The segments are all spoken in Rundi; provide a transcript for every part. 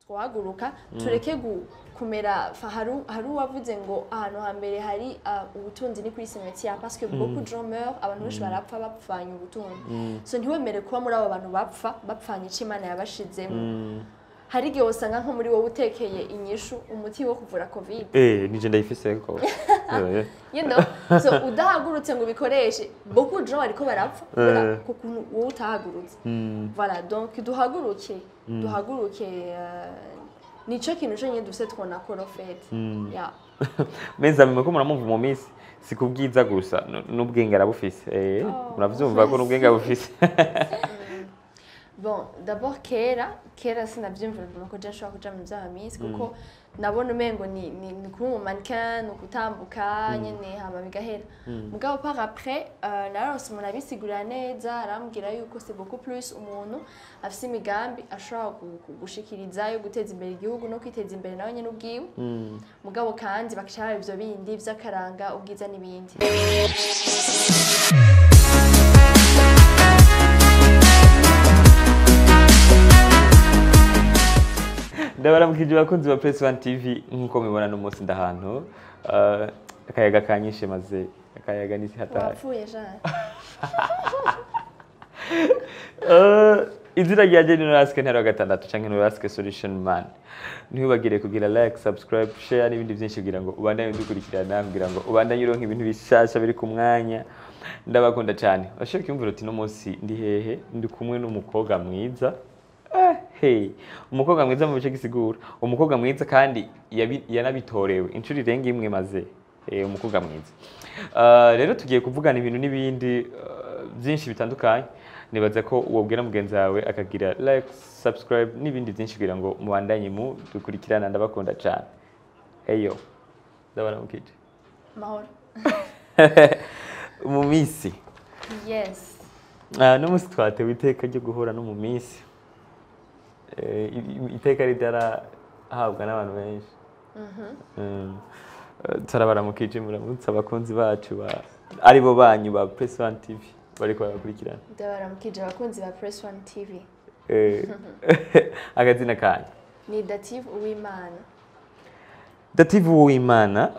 twahaguruka tureke kumera hari uwavuze ngo ahantu hambere hari ubutunzi ni kuri cimetière parce que beaucoup de gens meurent abantu benshi barapfa bapfanye ubutunzi so ntiwemere kuba muri abo bantu bapfanye ico Imana yabashizemo hari igihe usanga nko muri wowe utekeye inyishu umuti wo kuvura covid nije ndayifise ko you know so udahagurutse ngo bikoreshe beaucoup de gens bariko barapfa ko kuntu wowe utahagurutse voilà donc duhaguruke nico kintu cyo dufise twona ko rofete ya meza mko muramumva mu minsi sikubwiza gusa n'ubwenge arabufise muravyumva ko n'ubwenge abufise. Bon, d'abord kera sinavyumvira ko je nshobora kuja mu vy'amisi kuko nabona umengo ni kuri mu mannequin kutambuka nyene hama bigahera mugabo par après naronse umuntu abisigurira neza arambwira yuko c'est beaucoup plus umuntu afise imigambi ashobora gushikiriza yo guteza imbere igihugu no kwiteza imbere nawe nyene ubwiwe mugabo kandi bakishara ivyo bindi vy'akaranga ubwiza n'ibindi. Ndabaramukije bakunzi ba Press One TV nkuko mubibona no munsi ndahantu akayaga kanyishe maze akayaga nisi hatari wapfuye jana izina rya Nuraske ntero gatandatu canke Nuraske Solution Man ntibagire kugira like subscribe share n'ibindi byinshi kugira ngo ubandanye dukurikirana kugira ngo ubandanye uronka ibintu bishasha biri ku mwanya ndabakunda cyane ashaka kumvira uti no munsi ndi hehe ndi kumwe n'umukobwa mwiza hey umukobwa mwiza mu bice gisigura umukobwa mwiza kandi yanabitorewe inshuri renga imwe maze umukobwa mwiza rero tugiye kuvugana ibintu n'ibindi byinshi bitandukanye nibaza ko wobwira mugenzi wawe akagira like subscribe n'ibindi byinshi kugira ngo mubandanye mu dukurikirana ndabakunda cyane heyo ndabaramukije mahoro mu misi yes no musi twatewe iteka ryo guhura no mu misi iteka ridara habwa n'abantu benshi tarabaramukije muramutse abakunzi bacu aribo banyu ba Press One TV bariko barakurikirana ndabaramukije abakunzi ba Press One TV agazina kanya ni Dative Uwimana. Dative Uwimana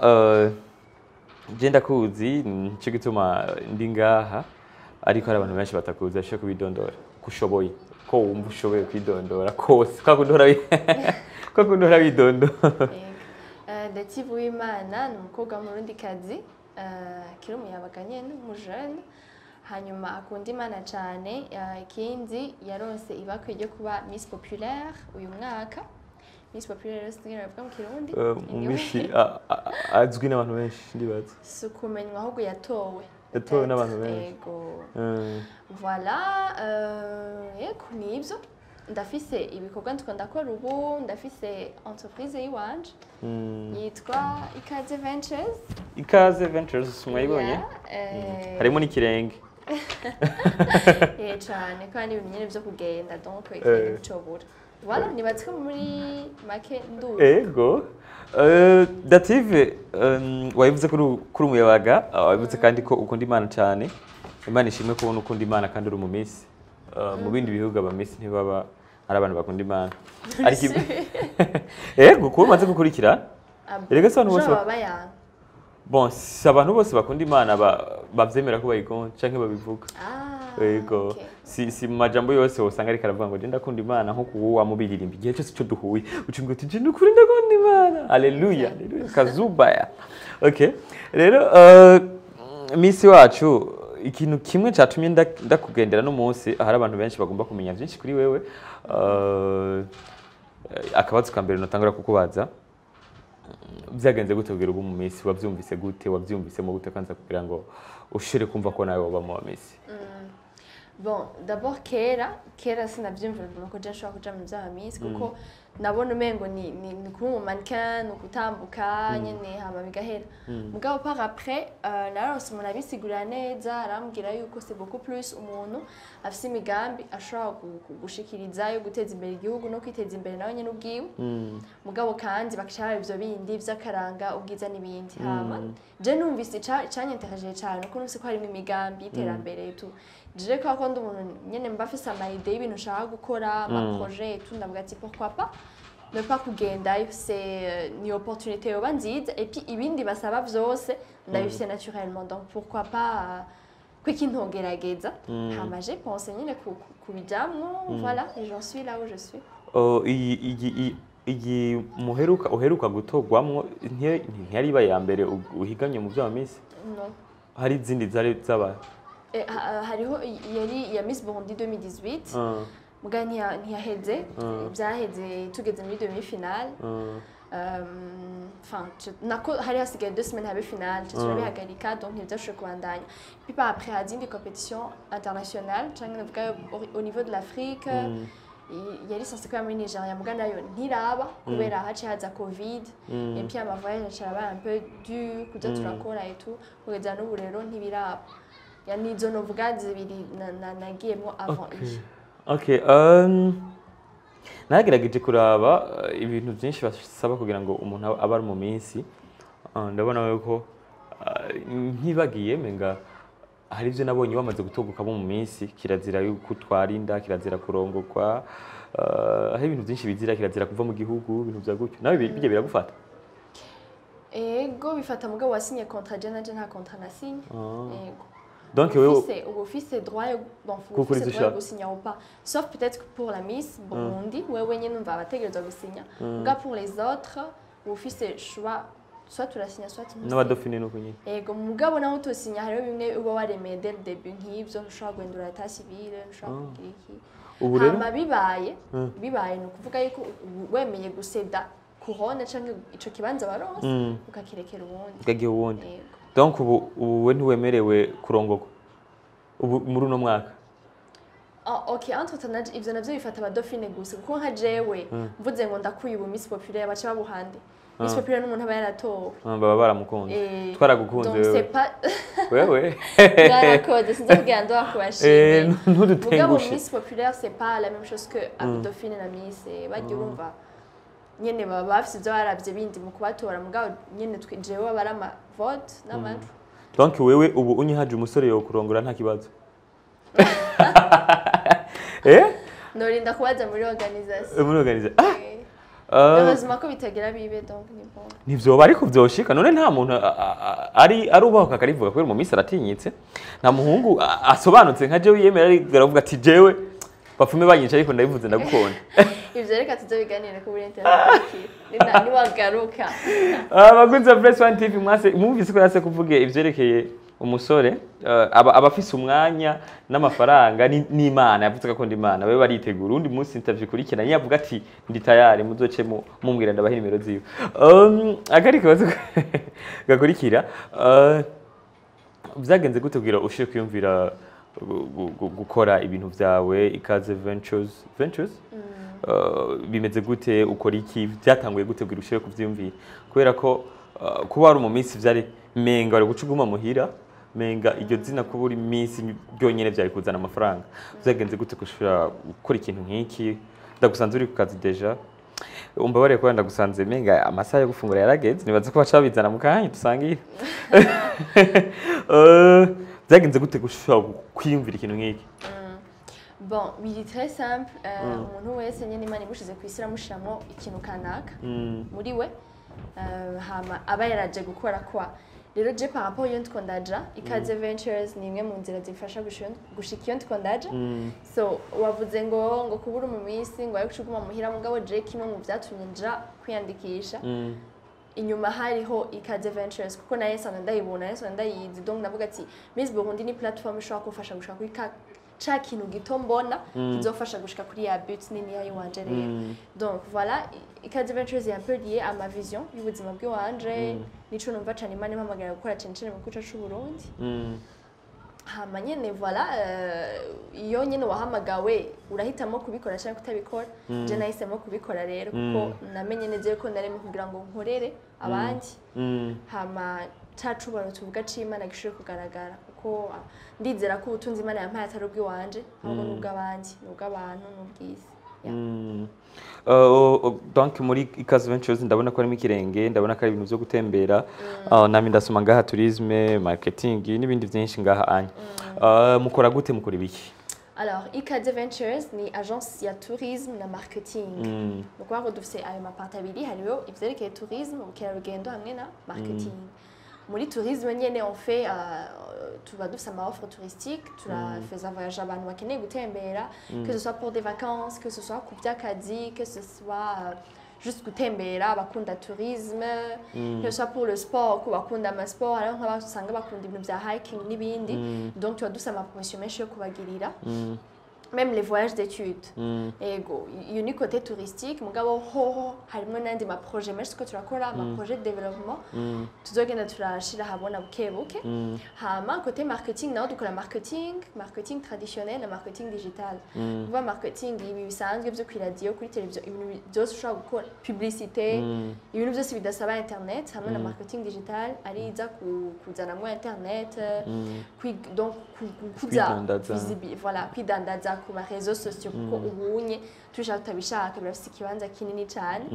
je ndakuzi nico gituma ndi ngaha ariko hari abantu benshi batakuzi ashaka kubidondora kushoboye ko wumva ushoboye kwidondora kose ko kundora bidondora. Dative Uwimana ni umukobwa w'umurundikazi kiri umuyabaga nyene umujene hanyuma akunda Imana cyane ikindi yaronse ibakwe ryo kuba Miss Populaire uyu mwaka. Miss Populaire singira bavuga mu Kirundi misi azwi n'abantu benshi ndibaza sukumenywa ahubwo yatowe n'abantu benshi yego voilà yego nibyo ndafise ibikorwa ndakora ubu ndafise entreprise yiwanje yitwa Ikaze Ventures mwayibonye harimo n'ikirenge cyane kandi ibintu byo kugenda donc ikintu cyobura voilà nibatswe muri make ndu ego Dative wayivuze kuri umuyabaga wayivuze kandi ko ukunda Imana cyane Imana ishimwe ko ukunda Imana kandi uri mu misi mu bindi bihugu abamisi ntibaba ari abantu bakunda Imana ariko ego ko umaze gukurikira erega se abantu bose babayanga bon abantu bose bakunda Imana bavyemera ko bayikunda canke babivuga ego si mu majambo yose usanga ariko aravuga ngo je ndakunda Imana nko kuwo wamubiririmba igihe cyose cyo duhuye ucungo uti je ndukuri ndakunda Imana haleluya kazubaya okay rero misi wacu ikintu kimwe cyatumye ndakugendera no munsi hari abantu benshi bagomba kumenya byinshi kuri wewe akabazo ka mbere notangura kukubaza byagenze gute kugira ubu mu misi wavyumvise gute wavyumvisemo gute kanza kugira ngo ushire kumva ko nawe waba mu misi. Bon, d'abord kera sinavyumvira ko je nshobora kuja mu vy'amisi kuko nabona umengo ni kuri mu mannequin kutambuka nyene hama bigahera mugabo par après naronse umuntu abisigurira neza arambwira yuko c'est beaucoup plus umuntu afise imigambi ashobora gushikiriza yo guteza imbere igihugu no kwiteza imbere nawe nyene ubwiwe mugabo kandi bakishara ivyo bindi vy'akaranga ubwiza n'ibindi hama je numvise cyanyentereje cyane kuko numvise ko harimo imigambi y'iterambere tu je ko akunda umuntu nyene mba afise ama idée y'ibintu nshaka gukora ama projet et tout ndavuga ati pourquoi pas ne pas kugendayo c'est ni opportunité yoba nziza et puis ibindi basaba vyose ndabifite naturellement donc pourquoi pas kwiki ntogerageza hama j'ai pensé nyine kubijamwo voilà et j'en suis là où je suis. Iyi uheruka gutogwamwo ntiyari iba ya mbere uhiganye mu vya Miss? Non. Hari izindi zari zabaye? Hariho yari ya Miss Burundi 2018 muga ntiyaheze byaheze tugeze muri demi-finale enfin nako hari hasigaye 2 semaines habe finale turabihagarika donc ntibyashoboye kubandanya puis par après hari izindi compétition internationale cyangwa navuga au niveau de l'Afrique yari censé kuba muri Nigeria muga nayo ntiraba kubera haciye haza covid et puis amavoyage araba un peu dur kuza turakora et tout kugeza n'ubu rero ntibiraba yani izo novuga zibiri nagiyemo avant iyi. Okay, nagerageje kuraba ibintu byinshi basaba kugira ngo umuntu aba ari mu minsi. Ndabona yuko ntibagiye menga hari ivyo nabonye bamaze gutoguka mu minsi, kirazira yuko twarinda, kirazira kurongokwa, hari ibintu byinshi bizira, kirazira kuva mu gihugu, ibintu bya gutyo. Nawe bijye biragufata? Ego bifata mugabo wasinye contrat je nta contrat nasinye. Ego. Donc au office droit bon vous signer ou pas sauf peut-être que pour la Miss Burundi wewe nyene umva abategerezwa gusinya nga pour les autres au office choix soit tu la signes soit tu n'abadofine no kunye ego mugabo naho utosinya hariho bimwe uba waremeye dès le début nk'ivyo ushobora guhindura état civil ushobora kugira iki ubu rero bibaye no kuvuga yuko wemeye guseda couronne canke ico kibanza baronse ukakirekera ubundi ukagiye ubundi. Donc ubu ntiwemerewe kurongorwa ubu muri uno mwaka? Okay, entre ivyo navyo bifata abadofine gusa kuko nka jewe mvuze ngo ndakuye ubu Miss Populaire baca babuhande. Miss Populaire n'umuntu aba yaratowe baba baramukunze twaragukunze wewe. Donc c'est pas wewe barakoze sinzi kugira ndo akubashimye ntudutengushe. Miss Populaire c'est pas la même chose que abadofine na Miss bagiye urumva nyene baba bafise ivyo baravye bindi mu kubatora mugabo nyene jewe babara ama vote n'amajwi. Donc wewe ubu unyihaje umusore yo kurongora nta kibazo? Norinda kubaza muri organisation. Muri organisation. Heureusement ko bitagira bibe donc ni bon. Nivyo ariko vyoshika none nta muntu ari ubaho kakarivuga kubera mu minsi aratinyitse nta muhungu asobanutse nka jewe yemera ari garavuga ati jewe bapfume banyica ariko ndabivuze ndagukunda. Ivyo reka tuzobiganira ku internet ni wagaruka. Abakunze Press One TV mwumvise ko yase kuvuga ivyerekeye umusore abafise umwanya n'amafaranga n'Imana yavuze ko ndi Imana babe baritegura undi munsi interview kurikira yavuga ati ndi tayari muzoce mumbwira ndabaha nimero ziwe. Akari kabazo gakurikira byagenze gute kugira ushire kwiyumvira gukora ibintu vyawe Ikaze Ventures bimeze gute ukora iki byatanguye gute kugira ushire kuvyumvira kubera ko kuba ari mu minsi vyari menga ari gucuguma muhira menga iryo zina kuba uri minsi byonyene vyari kuzana amafaranga byagenze gute gushira gukora ikintu nk'iki ndagusanze uri ku kazi deja umbabare ko ndagusanze menga amasaha yo gufungura yarageze nibaza ko baca bizana mu kanya dusangira. Byagenze gute gushira kwiyumvira ikintu nk'iki? Bon, il est très simple. Umuntu wese nyene Imana ibushize kwisira mushiramo ikintu kanaka muri we hama aba yaraje gukora kwa rero je par rapport yo ndkondaja Ikaze Ventures ni imwe mu nzira zifasha gushika iyo ndkondaja so wavuze ngo kubura mu minsi ngo ariko cuguma muhira mugabo je kimwe mu byatumye nja kwiyandikisha inyuma hariho Ikaze Ventures kuko naye sana ndayibona naye sana ndayizi donc navuga ati Miss Burundi ni platform ishobora kufasha gushaka kuri cha kintu gito mbona kizofasha gushika kuri ya but nini yayo wanje rero donc voilà Ikaze Ventures est un peu lié à ma vision y'ubuzima bw'iwanje nico numva cyane Imana impamagara gukora cyane mu kuca c'u Burundi hama nyene voilà iyo nyene wahamagawe urahitamo kubikora cyangwa kutabikora je nahisemo kubikora rero kuko namenye neze ko nareme kugira ngo nkorere abandi hama cacubaro tuvuga c'Imana gishire kugaragara kuko ndizera ko ubutunzi Imana yampaye atari ubw'iwanje ahubwo n'ubw'abandi n'ubw'abantu n'ubw'isi. Donc muri Ikaze Ventures ndabona ko arimo ikirenge ndabona ko ari ibintu byo gutembera nami ndasoma ngaha tourisme marketing n'ibindi byinshi ngaha anya mukora gute mukora ibiki? Alors, Ikaze Ventures ni agence ya tourisme na marketing. Ni ukuvuga ngo dufite ayo maparte abiri hariho ivyerekeye tourisme ubukerarugendo hamwe na marketing. Muri tourisme nyene on fait tuba dufite ama offre touristique, turafeza voyage abantu bakeneye gutembera, que ce soit pour des vacances, que ce soit ku by'akazi, que ce soit juste gutembera bakunda tourisme, que ce soit pour le sport ku bakunda ama sport, alors nk'abasanga bakunda ibintu bya hiking n'ibindi. Donc tuba dufite ama promotion menshi yo kubagirira. Même les voyages d'études. Ego, iyo ni côté touristique, mugabo hoho harimo nandi ma projet menshi ko turakora, ma projet de développement. Tuzogenda turashira habona bukebuke. Hama côté marketing naho dukora marketing traditionnel na marketing digital. Kuva marketing ibi bisanzwe byo kuri radio, kuri televiziyo, ibintu byose ushobora gukora publicité, ibintu byose bidasaba internet, hamwe na marketing digital ari iza kuzana mu internet, donc kuza voilà, kwidandaza ku ma réseaux sociaux kuko ubunye tushaka tutabishaka birafite ikibanza kinini cyane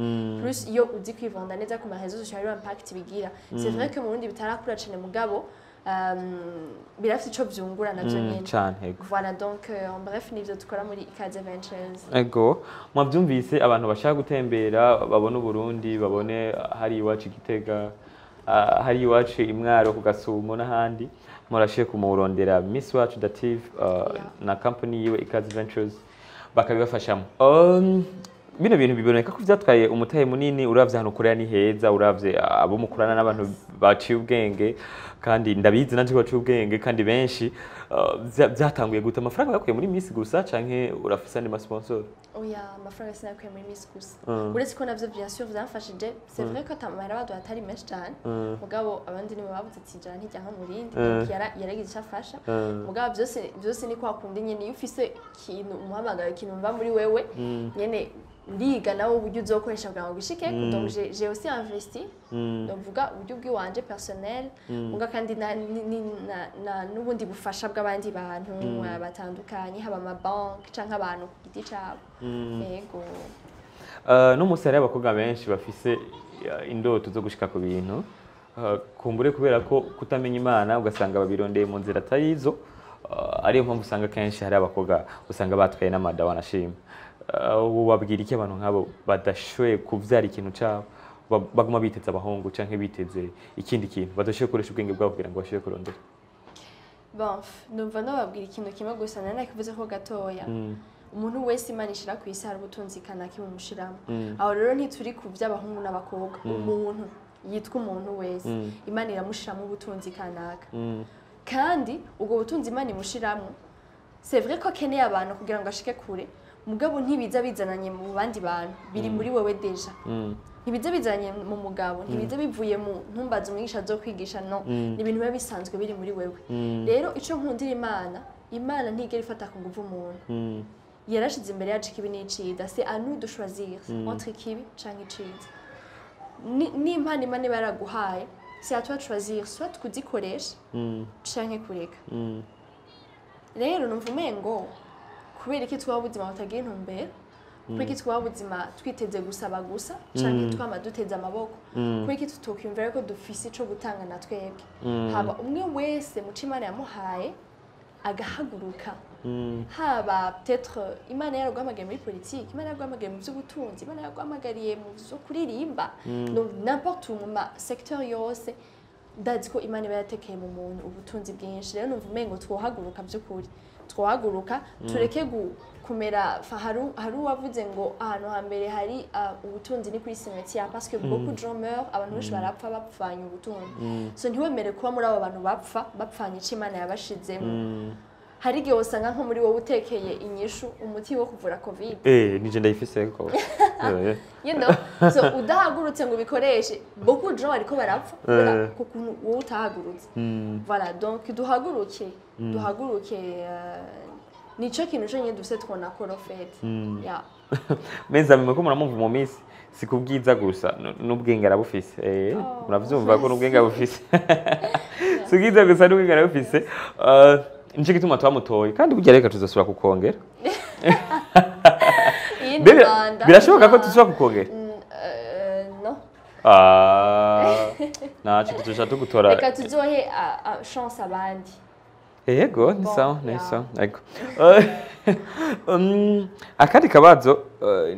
plus iyo uzi kwivanda neza ku ma réseaux sociaux hari impact bigira. C'est vrai que mu Burundi bitarakura cyane mugabo birafite ico byungura navyo nyene cyane. Voilà donc en bref nivyo dukora muri Ikaze Ventures. Ego mwabyumvise abantu bashaka gutembera babone Burundi babone hari iwacu Gitega hari iwacu Imwaro ku Gasumo n'ahandi murashiye kumurondera Miss Wacu Dative na company yiwe Ikaze Ventures bakabibafashamo. Bino bintu biboneka ko vyatwaye umutahe munini uravye hano Korea ni heza uravye abo mukurana n'abantu baciye ubwenge kandi ndabizi nanje baciye ubwenge kandi benshi byatanguye guta amafaranga yakuye muri Miss gusa canke urafisa ni ma sponsor? Oya amafaranga sinakuye muri Miss gusa. Uretse ko navyo bien sûr vyamfashije. C'est vrai ko tamara badu atari menshi cyane. Mugabo abandi nibo babuze tijana ntijya nka murindi yaragize cyafasha. Mugabo byose ni kwa kundi nyene ufise kintu umuhamagara kintu mva muri wewe nyene ndiga nawe uburyo uzokoresha bwa gushike donc j'ai aussi investi donc vuga uburyo bw'iwanje personnel muga kandi na nubundi bufasha bw'abandi bantu batandukanye haba ama bank canke abantu ku giti cabo. Yego no musare abakobwa benshi bafise indoto zo gushika ku bintu kumbure kubera ko kutamenya Imana ugasanga babirondeye mu nzira tayizo ariyo mpamvu usanga kenshi hari abakobwa usanga batwaye n'amada wanashima. Wabwira iki abantu nk'abo badashoye kuvyara ikintu cyabo baguma biteze abahungu canke biteze ikindi kintu badashoye kuresha ubwenge bwabo kugira ngo bashoye kurondera? Bon, numva nababwira ikintu kimwe gusa nanakivuze ko gatoya. Umuntu wese Imana ishira ku isi hari ubutunzi kanaki bumushiramo. Aho rero ntituri ku by'abahungu n'abakobwa. Umuntu yitwa umuntu wese Imana iramushiramo ubutunzi kanaka. Kandi ubwo butunzi Imana imushiramo c'est vrai ko akeneye abantu kugira ngo ashike kure. Mugabo ntibiza bizananye mu bandi bantu biri muri wewe deja. Ntibiza bizanye mu mugabo, ntibiza bivuye mu ntumbaza umwigisha zo kwigisha no. Ni ibintu biba bisanzwe biri muri wewe. Rero ico nkundira Imana ntigera ifata ku nguvu umuntu. Yarashize imbere yacu kibi n'iciza, c'est à nous de choisir entre kibi canke iciza. Ni Imana baraguhaye, c'est à toi de choisir soit kuzikoresha canke kureka. Rero numva umengo kubera iki twabuzima butagira intumbero, kubera iki twabuzima twiteze gusaba gusa canke twama duteze amaboko, kubera iki tutokwiyumvira ko dufise ico gutanga na twebwe. Haba umwe wese mu Imana yamuhaye agahaguruka. Haba peut-être Imana yaraguhamagariye muri politique, Imana yaraguhamagariye mu by'ubutunzi, Imana yaraguhamagariye mu byo kuririmba, donc n'importe où mu secteur yose ndazi ko Imana yatekeye mu muntu ubutunzi bwinshi. Rero numva umengo twohaguruka by'ukuri, twohaguruka tureke kumera hari wavuze ngo ahantu hambere hari ubutunzi ni kuri cimetière parce que beaucoup de gens meurent, abantu benshi barapfa bapfanye ubutunzi. So ntiwemere kuba muri abo bantu bapfanye ico Imana yabashizemo. Hari igihe usanga nko muri wowe utekeye inyishu umuti wo kuvura covid. Nije ndayifise ko. You know, so udahagurutse ngo bikoreshe beaucoup de gens ariko barapfa kuko wowe utahagurutse. Voilà, donc duhaguruke nico kintu cyo nyeduse twona ko rofete. Yeah. Meza mwe ko muramumva mu minsi sikubwiza gusa n'ubwenge arabufise. Muravyumva ko n'ubwenge arabufise. Sigiza gusa n'ubwenge arabufise. Nico gituma twamutoye kandi burya reka tuzosubira kukongera. Birashoboka ko tuzosubira kukongera? No. Naco tuzoja tugutora. Reka tuzohe chance abandi. Yego, ni Bon, sawa, ni yeah. sawa. Yego. Akandi kabazo,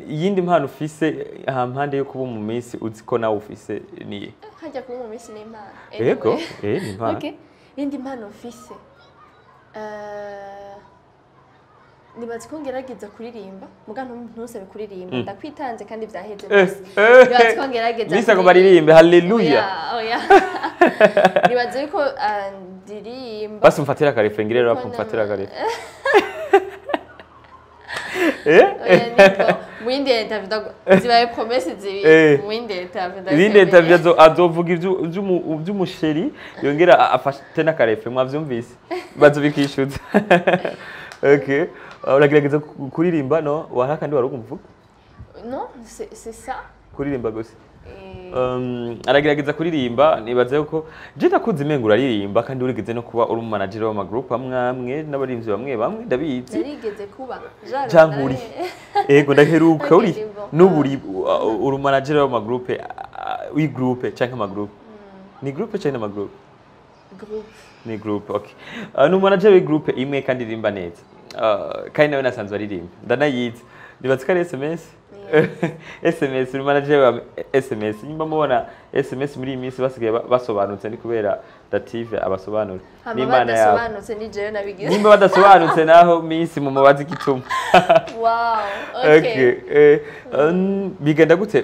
iyindi mpano ufise hampande yo kuba mu minsi uzi ko nawe ufise niye? hajya kuba mu minsi n'impano. Yego, ni impano. Okay. Indi mpano mfise. Nibazi ko ngerageza kuririmba, muga ntusabe kuririmba. Ndakwitanze kandi vyaheze bose. Nibazi ko ngerageza. Bisa ko baririmbe, haleluya. Oya. Nibazi ko ndirimba. Basi mfatira akarefrengi rero mfatira akarefrengi. Mwindi interview zibaye promesse zibi. Mwindi interview. Izindi interview azovuga ivy'umusheri yongera afate n'akarefe mwavyumvise. Bazobikishuza. Okay. Uragerageza kuririmba no wahaka kandi warugumvuga? Non, c'est ça. Kuririmba gusa. Aragerageza kuririmba nibaze yuko je ndakunze imengo uraririmba kandi urigeze no kuba uri manager wa group amwe n'abarimvyi bamwe ndabizi. Narigeze kuba. Jankuri. Ego ndaheruka uri n'uburi uri manager wa group wi group canke ama group. Ni group canke ama group? Group. Ni group, okay. No manager wa group imwe kandi rimba neza. Kandi nawe nasanzwe aririmba. Ndanayizi. Nibaze ko ari SMS. SMS uri manager wa SMS. Nyuma mubona SMS muri iyi minsi basigaye basobanutse ni kubera dative abasobanura. N'Imana yawe. Basobanutse ni jewe nabigize. Nimba badasobanutse naho minsi mu mubazi gituma. Wow. Okay. Bigenda gute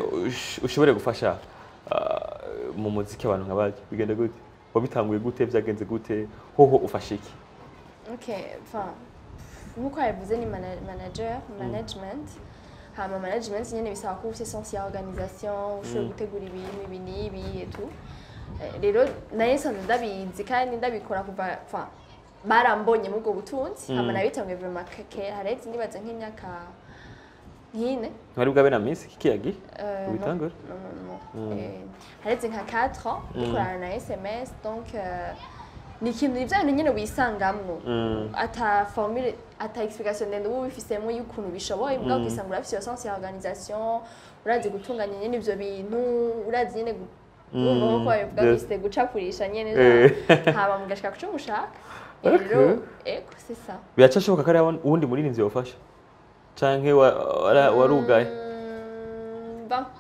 ushobore gufasha mu muziki abantu nk'abaje? Bigenda gute? Wabitanguye gute byagenze gute? Hoho ufasha iki? Okay, nkuko yavuze ni management. Hama management nyene bisaba ko ufite sense ya organisation, ushobora gutegura ibintu ibi n'ibi et tout. Rero naye sanze ndabizi kandi ndabikora kuva barambonye mu bwo butunzi. Hama nabitanguye vraiment keke haretse nibaza nk'imyaka nkine. Wari bwabe na miss kikiyagi? Ubitangura? Non. Haretse nka 4 ans dukorana na SMS donc ni ikintu ibyo nyine wisangamwo ata formule ata explication ndende ubu bifisemo y'ukuntu bishoboye mbwa ukisanga urafite sense ya organisation urazi gutunganya nyine ibyo bintu urazi nyine uko bavuga biste gucakurisha nyine haba mugashaka kuco mushaka rero c'est ça biracashoboka kare ubundi muririnzi yofasha canke warugaye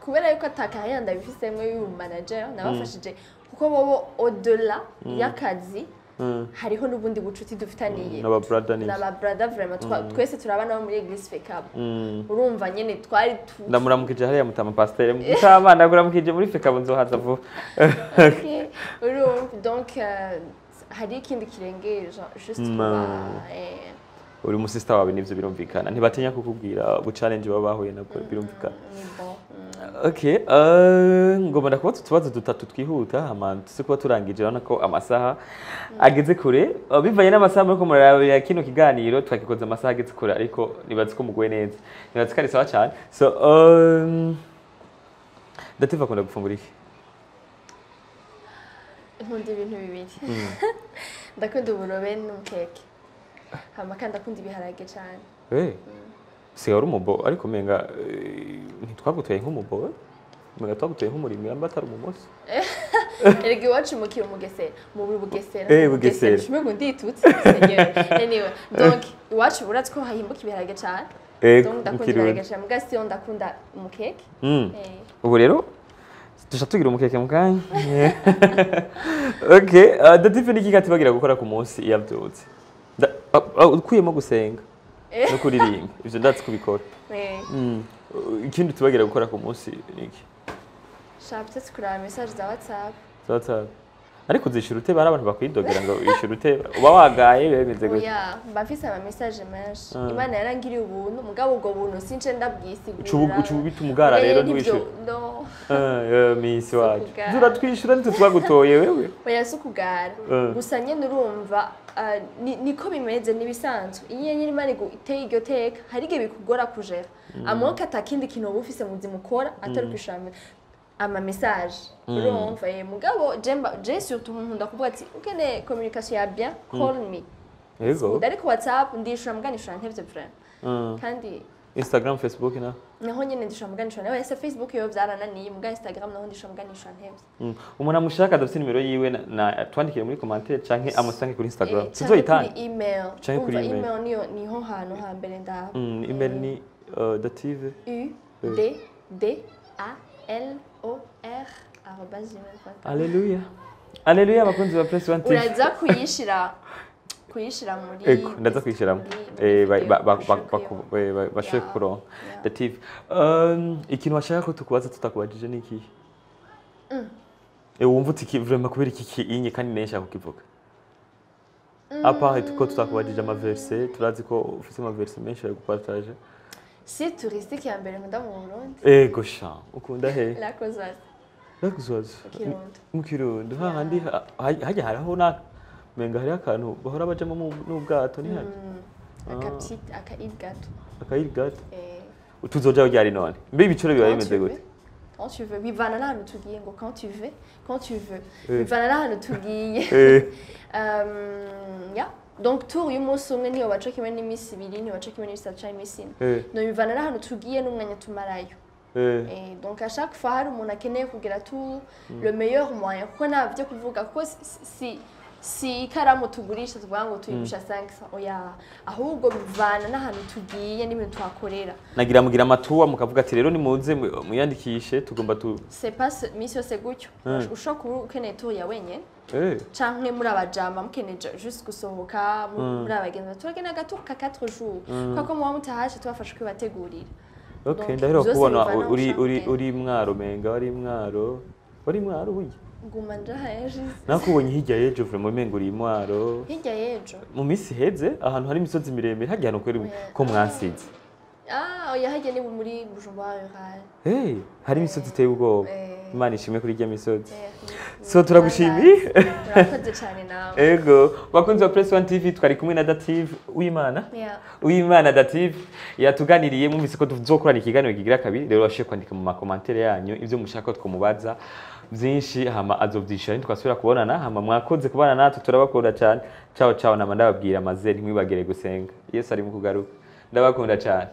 kubera yuko atakayanda bifisemo y'uyu manager nabafashije kuko bobo au-delà y'akazi hariho n'ubundi bucuti dufitaniye n'aba brother vraiment twese turabana muri Eglise Fekabo urumva nyene twari ndamuramukije hariya mutama pasteur mutama ndaguramukije muri Fekabo nzohaza vuba okay urumva donc hari ikindi kirengeje juste uri mu sister wawe nivyo birumvikana ntibatinya kukubwira bu challenge baba bahuye nabwo birumvikana. Okay, ngomba ndakubaza utubazo dutatu twihuta hama tuse kuba turangije urabona ko amasaha ageze kure bivanye n'amasaha muri ko murarabira kino kiganiro twakikoze amasaha ageze kure ariko nibaze ko muguye neza nibaze ko ari sawa cyane so ndativa kunda gufungura iki? Nkunda ibintu bibiri ndakunda uburobe n'umukeke hama kandi ndakunda ibiharage cyane. Si wari umubo ariko menga ntitwagutoye nk'umubo menga twagutoye nk'umurimo yamba atari umumoso erega iwacu mukiye umugesera mu bugesera bugesera shime ngo nditutse anyway donc iwacu buratse ko hahimbuka ibiharage cyane donc ndakunda ibiharage cyane muga si ndakunda umukeke. Ubu rero tushatugira umukeke mukanya okay dative niki katibagira gukora ku munsi yavyutse ukuyemo gusenga no kuririmba ivyo ndatse kubikora. Ikindi tubagira gukora ku munsi niki? Shabte skura message za WhatsApp. Ariko zishura ute bari abantu bakwidogera ngo ishura ute uba wagaye bemeze gute? Oya bafise ama message menshi Imana yarangiriye ubuntu mugabo ubwo buntu since ndabwisigura ucu bitumugara rero ntwishyura no misi wacu dura twishura ntitwagutoye wewe oya sukugara gusa nyene urumva niko bimeze nibisanzwe iyo nyiri Imana iteye iryo teka hari igihe bikugora kujera amoka atakindi kintu ubufise mu zimukora atari kwishura ama message urumva mugabo je surtout nkunda kuvuga ati ukene communication ya bien call me yego ariko WhatsApp ndishura muganishura ntevye vraiment kandi Instagram, Facebook na. naho nyene ndishobora muganisha nawe ese Facebook yo byarananiye muga Instagram naho ndishobora muganisha ntevye umuntu amushaka dafite nimero yiwe na twandikire muri commentaire canke amusange kuri Instagram kuri tuzoyitanga email canke kuri email niho hantu hambere ndaho email ni dative udalor@gmail.com. Alleluia Alleluia bakunzi ba Press One TV uraza kuyishira muri ego ndaza kuyishiramo bashoye kuronka dative ikintu washaka ko tukubaza tutakubajije ni iki wumva uti vraiment kubera iki inye kandi nesha kukivuga apa ko tutakubajije ama verse turazi ko ufite ama verse menshi yo gupartage si touristique ya mbere nkunda mu Burundi ego sha ukunda he la cause mu Kirundo hahandi hajya haraho na menga hari akantu bahora bajamo n'ubwato ni hano akairi gato tuzoja ryari none mbe ibiciro biba bimeze gute quand tu veux bivana n'ahantu tugiye ngo quand tu veux bivana n'ahantu tugiye ya donc tour y'umunsi umwe niyo baca kimwe n'imisi ibiri niyo baca kimwe n'imisi itatu n'imisi ine no bivana n'ahantu tugiye n'umwanya tumarayo donc à chaque fois hari umuntu akeneye kugira tout le meilleur moyen kuko nabyo kuvuga ko si ikaramu tugurisha tuvuga ngo tuyigusha 500 oya ahubwo bivana n'ahantu tugiye n'ibintu twakorera nagira mugira amatuwa mukavuga ati rero nimuze muyandikishe tugomba tu c'est pas mission c'est gutyo ushobora kuba ukeneye tour ya wenye canke muri abajama mukeneye juste gusohoka muri abagenzi turagenda gato ka 4 jours kuko muba mutahaje tubafasha kwibategurira okay ndahero kubona uri mwaro menga wari mwaro buye nguma ndahaje nakubonye hirya yejo vraiment mengo uri mwaro hirya yejo mu misi heze ahantu hari imisozi miremire hajya hano kweri ko mwansize oya hajya ni muri Bujumbura rural hari imisozi iteye ubwoba Imana ishimwe kuri irya misozi so turagushimiye urakoze cyane nawe ego bakunzi ba Press One TV twari kumwe na Dative Uwimana Dative yatuganiriye mwumvise ko tuzokorana ikiganiro kigira kabiri rero bashiye kwandika mu makomantere yanyu ivyo mushaka twumubaza byinshi hama azovyishura twasubira kubonana hama mwakoze kubana natwe turabakunda cyane ciao ciao na ndababwira amaze ntimwibagere gusenga Yesu ari mu kugaruka ndabakunda cyane